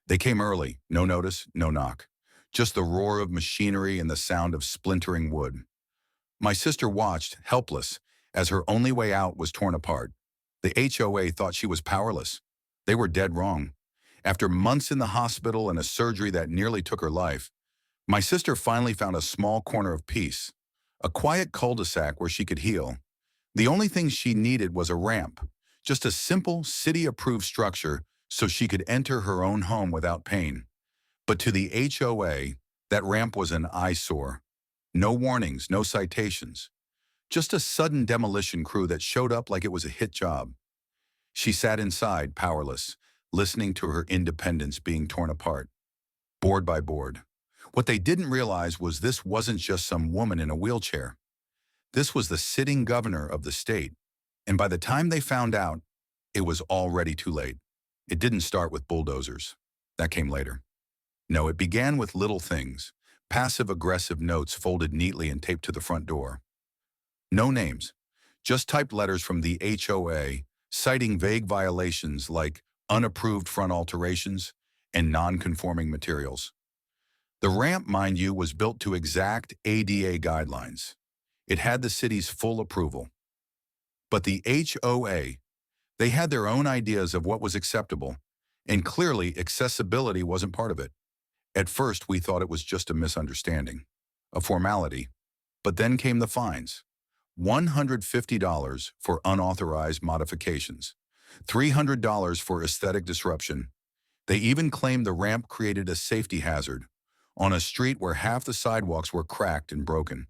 They came early, no notice, no knock. Just the roar of machinery and the sound of splintering wood. My sister watched, helpless, as her only way out was torn apart. The HOA thought she was powerless. They were dead wrong. After months in the hospital and a surgery that nearly took her life, my sister finally found a small corner of peace, a quiet cul-de-sac where she could heal. The only thing she needed was a ramp, just a simple city-approved structure so she could enter her own home without pain. But to the HOA, that ramp was an eyesore. No warnings, no citations. Just a sudden demolition crew that showed up like it was a hit job. She sat inside, powerless, listening to her independence being torn apart, board by board. What they didn't realize was this wasn't just some woman in a wheelchair. This was the sitting governor of the state. And by the time they found out, it was already too late. It didn't start with bulldozers. That came later. No, it began with little things. Passive-aggressive notes folded neatly and taped to the front door. No names, just typed letters from the HOA citing vague violations like unapproved front alterations and non-conforming materials. The ramp, mind you, was built to exact ADA guidelines. It had the city's full approval. But the HOA, they had their own ideas of what was acceptable, and clearly accessibility wasn't part of it. At first, we thought it was just a misunderstanding, a formality. But then came the fines. $150 for unauthorized modifications, $300 for aesthetic disruption. They even claimed the ramp created a safety hazard on a street where half the sidewalks were cracked and broken.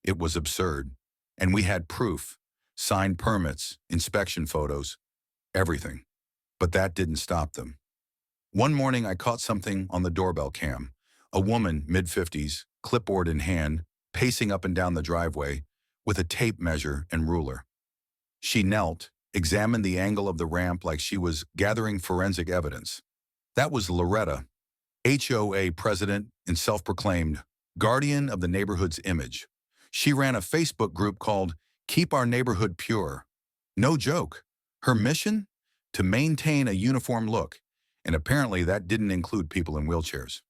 It was absurd, and we had proof, signed permits, inspection photos, everything. But that didn't stop them. One morning I caught something on the doorbell cam, a woman, mid-50s, clipboard in hand, pacing up and down the driveway with a tape measure and ruler. She knelt, examined the angle of the ramp like she was gathering forensic evidence. That was Loretta, HOA president and self-proclaimed guardian of the neighborhood's image. She ran a Facebook group called Keep Our Neighborhood Pure. No joke. Her mission? To maintain a uniform look, and apparently that didn't include people in wheelchairs.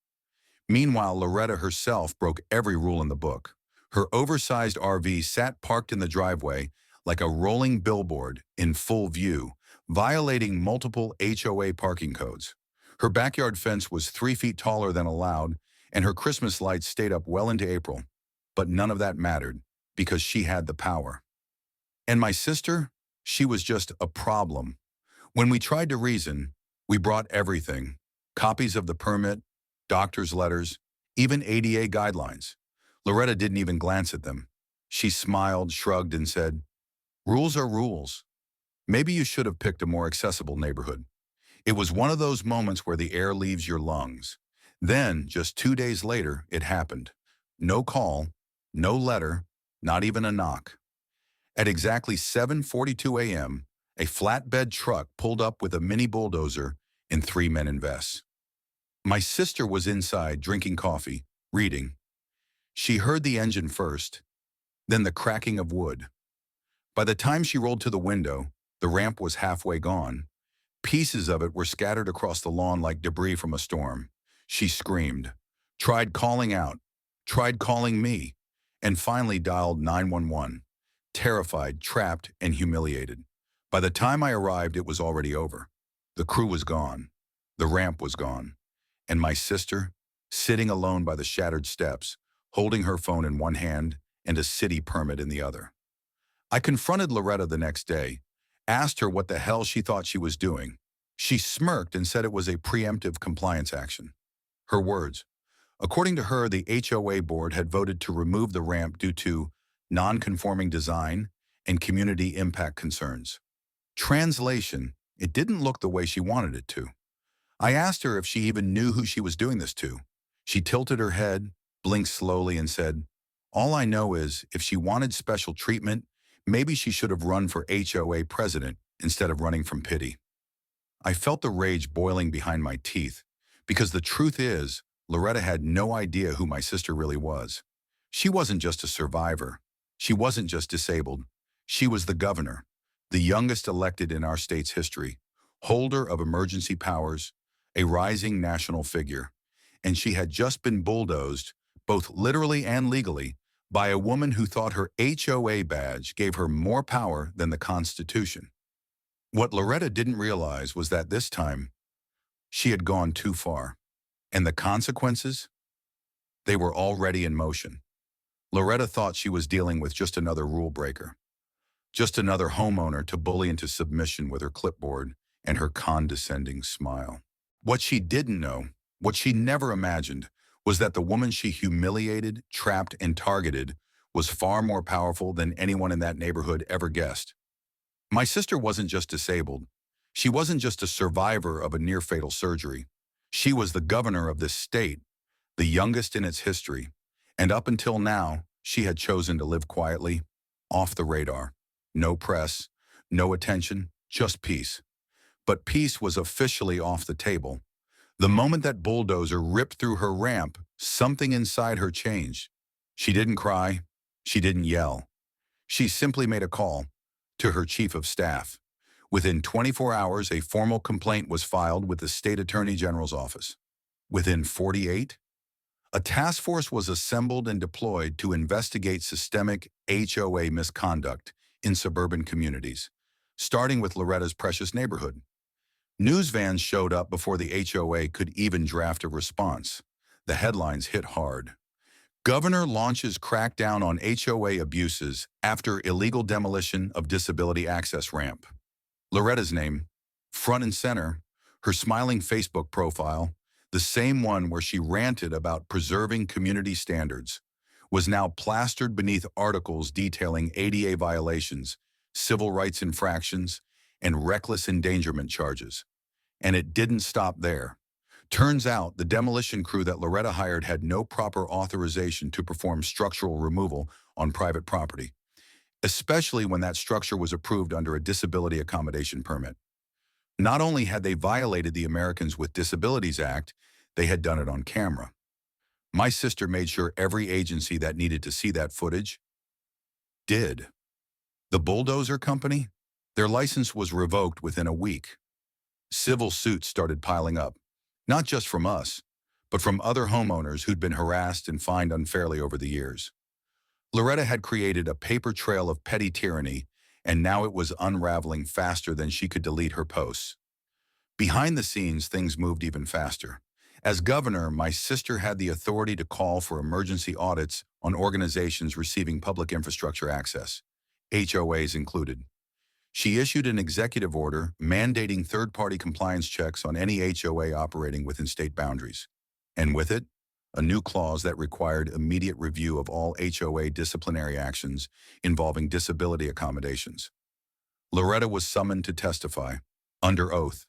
Meanwhile, Loretta herself broke every rule in the book. Her oversized RV sat parked in the driveway like a rolling billboard in full view, violating multiple HOA parking codes. Her backyard fence was 3 feet taller than allowed, and her Christmas lights stayed up well into April. But none of that mattered, because she had the power. And my sister, she was just a problem. When we tried to reason, we brought everything: copies of the permit, doctor's letters, even ADA guidelines. Loretta didn't even glance at them. She smiled, shrugged, and said, "Rules are rules. Maybe you should have picked a more accessible neighborhood." It was one of those moments where the air leaves your lungs. Then, just 2 days later, it happened. No call, no letter, not even a knock. At exactly 7:42 a.m., a flatbed truck pulled up with a mini bulldozer and 3 men in vests. My sister was inside drinking coffee, reading. She heard the engine first, then the cracking of wood. By the time she rolled to the window, the ramp was halfway gone. Pieces of it were scattered across the lawn like debris from a storm. She screamed, tried calling out, tried calling me, and finally dialed 911, terrified, trapped, and humiliated. By the time I arrived, it was already over. The crew was gone. The ramp was gone. And my sister, sitting alone by the shattered steps, holding her phone in one hand and a city permit in the other. I confronted Loretta the next day, asked her what the hell she thought she was doing. She smirked and said it was a preemptive compliance action. Her words: according to her, the HOA board had voted to remove the ramp due to non-conforming design and community impact concerns. Translation: it didn't look the way she wanted it to. I asked her if she even knew who she was doing this to. She tilted her head, blinked slowly, and said, "All I know is if she wanted special treatment, maybe she should have run for HOA president instead of running from pity." I felt the rage boiling behind my teeth, because the truth is, Loretta had no idea who my sister really was. She wasn't just a survivor. She wasn't just disabled. She was the governor, the youngest elected in our state's history, holder of emergency powers, a rising national figure, and she had just been bulldozed, both literally and legally, by a woman who thought her HOA badge gave her more power than the Constitution. What Loretta didn't realize was that this time, she had gone too far, and the consequences, they were already in motion. Loretta thought she was dealing with just another rule breaker, just another homeowner to bully into submission with her clipboard and her condescending smile. What she didn't know, what she never imagined, was that the woman she humiliated, trapped, and targeted was far more powerful than anyone in that neighborhood ever guessed. My sister wasn't just disabled. She wasn't just a survivor of a near-fatal surgery. She was the governor of this state, the youngest in its history, and up until now, she had chosen to live quietly, off the radar. No press, no attention, just peace. But peace was officially off the table. The moment that bulldozer ripped through her ramp, something inside her changed. She didn't cry. She didn't yell. She simply made a call to her chief of staff. Within 24 hours, a formal complaint was filed with the state attorney general's office. Within 48, a task force was assembled and deployed to investigate systemic HOA misconduct in suburban communities, starting with Loretta's precious neighborhood. News vans showed up before the HOA could even draft a response. The headlines hit hard. Governor launches crackdown on HOA abuses after illegal demolition of disability access ramp. Loretta's name, front and center, her smiling Facebook profile, the same one where she ranted about preserving community standards, was now plastered beneath articles detailing ADA violations, civil rights infractions, and reckless endangerment charges. And it didn't stop there. Turns out the demolition crew that Loretta hired had no proper authorization to perform structural removal on private property, especially when that structure was approved under a disability accommodation permit. Not only had they violated the Americans with Disabilities Act, they had done it on camera. My sister made sure every agency that needed to see that footage did. The bulldozer company? Their license was revoked within a week. Civil suits started piling up, not just from us, but from other homeowners who'd been harassed and fined unfairly over the years. Loretta had created a paper trail of petty tyranny, and now it was unraveling faster than she could delete her posts. Behind the scenes, things moved even faster. As governor, my sister had the authority to call for emergency audits on organizations receiving public infrastructure access, HOAs included. She issued an executive order mandating third-party compliance checks on any HOA operating within state boundaries. And with it, a new clause that required immediate review of all HOA disciplinary actions involving disability accommodations. Loretta was summoned to testify, under oath.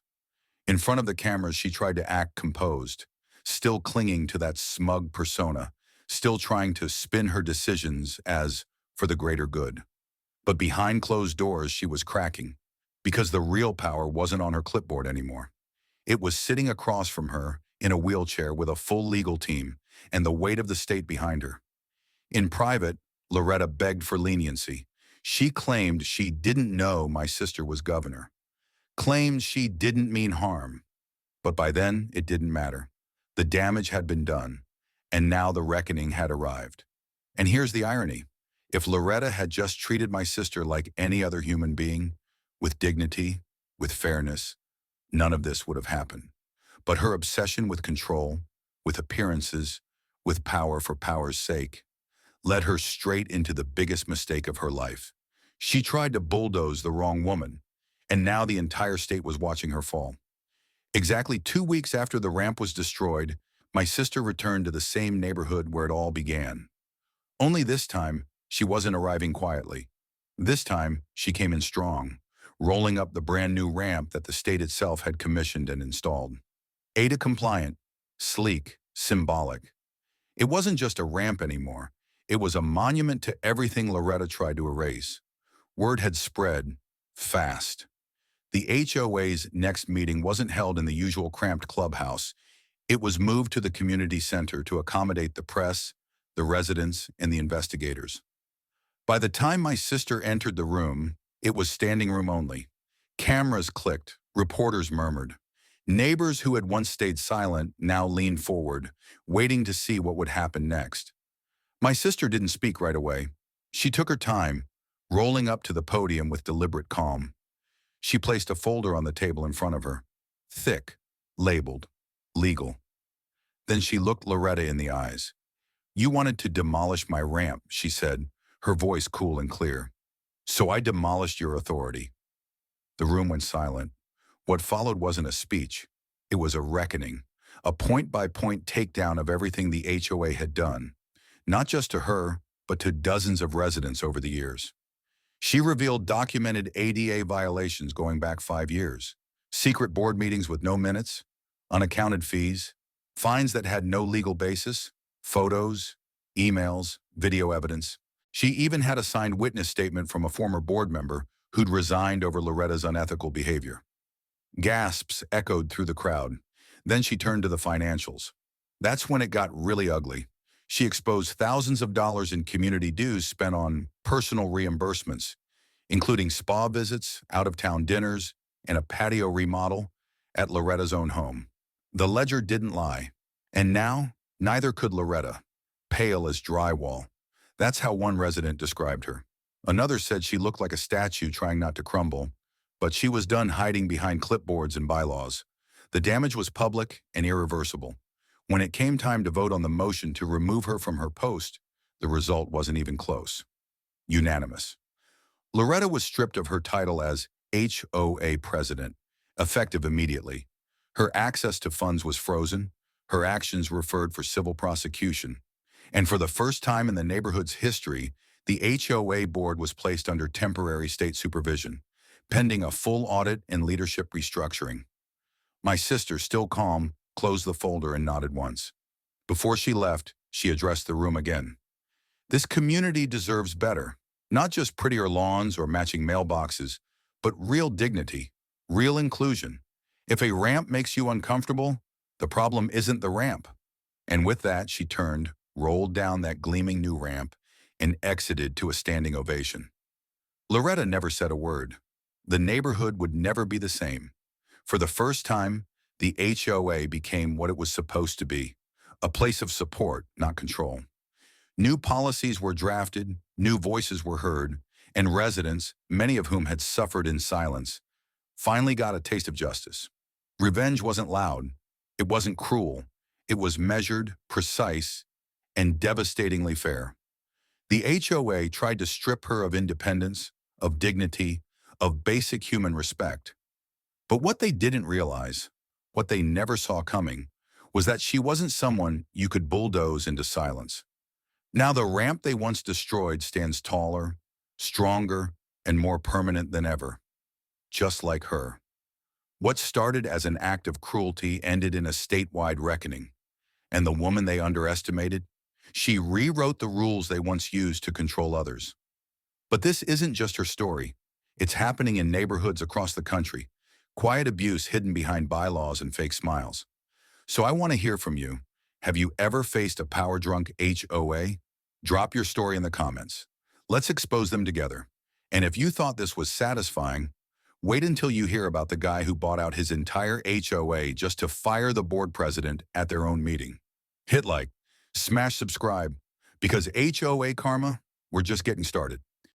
In front of the cameras, she tried to act composed, still clinging to that smug persona, still trying to spin her decisions as for the greater good. But behind closed doors, she was cracking, because the real power wasn't on her clipboard anymore. It was sitting across from her in a wheelchair with a full legal team and the weight of the state behind her. In private, Loretta begged for leniency. She claimed she didn't know my sister was governor, claimed she didn't mean harm. But by then, it didn't matter. The damage had been done, and now the reckoning had arrived. And here's the irony. If Loretta had just treated my sister like any other human being, with dignity, with fairness, none of this would have happened. But her obsession with control, with appearances, with power for power's sake, led her straight into the biggest mistake of her life. She tried to bulldoze the wrong woman, and now the entire state was watching her fall. Exactly 2 weeks after the ramp was destroyed, my sister returned to the same neighborhood where it all began. Only this time, she wasn't arriving quietly. This time, she came in strong, rolling up the brand new ramp that the state itself had commissioned and installed. ADA compliant, sleek, symbolic. It wasn't just a ramp anymore. It was a monument to everything Loretta tried to erase. Word had spread, fast. The HOA's next meeting wasn't held in the usual cramped clubhouse. It was moved to the community center to accommodate the press, the residents, and the investigators. By the time my sister entered the room, it was standing room only. Cameras clicked, reporters murmured, Neighbors who had once stayed silent now leaned forward, waiting to see what would happen next. My sister didn't speak right away. She took her time, rolling up to the podium with deliberate calm. She placed a folder on the table in front of her. Thick, labeled, legal. Then she looked Loretta in the eyes. "You wanted to demolish my ramp," she said, her voice cool and clear. "So I demolished your authority." The room went silent. What followed wasn't a speech. It was a reckoning, a point-by-point takedown of everything the HOA had done, not just to her, but to dozens of residents over the years. She revealed documented ADA violations going back 5 years, secret board meetings with no minutes, unaccounted fees, fines that had no legal basis, photos, emails, video evidence. She even had a signed witness statement from a former board member who'd resigned over Loretta's unethical behavior. Gasps echoed through the crowd. Then she turned to the financials. That's when it got really ugly. She exposed thousands of dollars in community dues spent on personal reimbursements, including spa visits, out-of-town dinners, and a patio remodel at Loretta's own home. The ledger didn't lie. And now, neither could Loretta, pale as drywall. That's how one resident described her. Another said she looked like a statue trying not to crumble, but she was done hiding behind clipboards and bylaws. The damage was public and irreversible. When it came time to vote on the motion to remove her from her post, the result wasn't even close. Unanimous. Loretta was stripped of her title as HOA president, effective immediately. Her access to funds was frozen, her actions referred for civil prosecution, and for the first time in the neighborhood's history, the HOA board was placed under temporary state supervision, pending a full audit and leadership restructuring. My sister, still calm, closed the folder and nodded once. Before she left, she addressed the room again. This community deserves better, not just prettier lawns or matching mailboxes, but real dignity, real inclusion. If a ramp makes you uncomfortable, the problem isn't the ramp. And with that, she turned, rolled down that gleaming new ramp, and exited to a standing ovation. Loretta never said a word. The neighborhood would never be the same. For the first time, the HOA became what it was supposed to be, a place of support, not control. New policies were drafted, new voices were heard, and residents, many of whom had suffered in silence, finally got a taste of justice. Revenge wasn't loud, it wasn't cruel, it was measured, precise, and devastatingly fair. The HOA tried to strip her of independence, of dignity, of basic human respect. But what they didn't realize, what they never saw coming, was that she wasn't someone you could bulldoze into silence. Now the ramp they once destroyed stands taller, stronger, and more permanent than ever, just like her. What started as an act of cruelty ended in a statewide reckoning. And the woman they underestimated? She rewrote the rules they once used to control others. But this isn't just her story. It's happening in neighborhoods across the country. Quiet abuse hidden behind bylaws and fake smiles. So I want to hear from you. Have you ever faced a power-drunk HOA? Drop your story in the comments. Let's expose them together. And if you thought this was satisfying, wait until you hear about the guy who bought out his entire HOA just to fire the board president at their own meeting. Hit like, smash subscribe, because HOA karma, we're just getting started.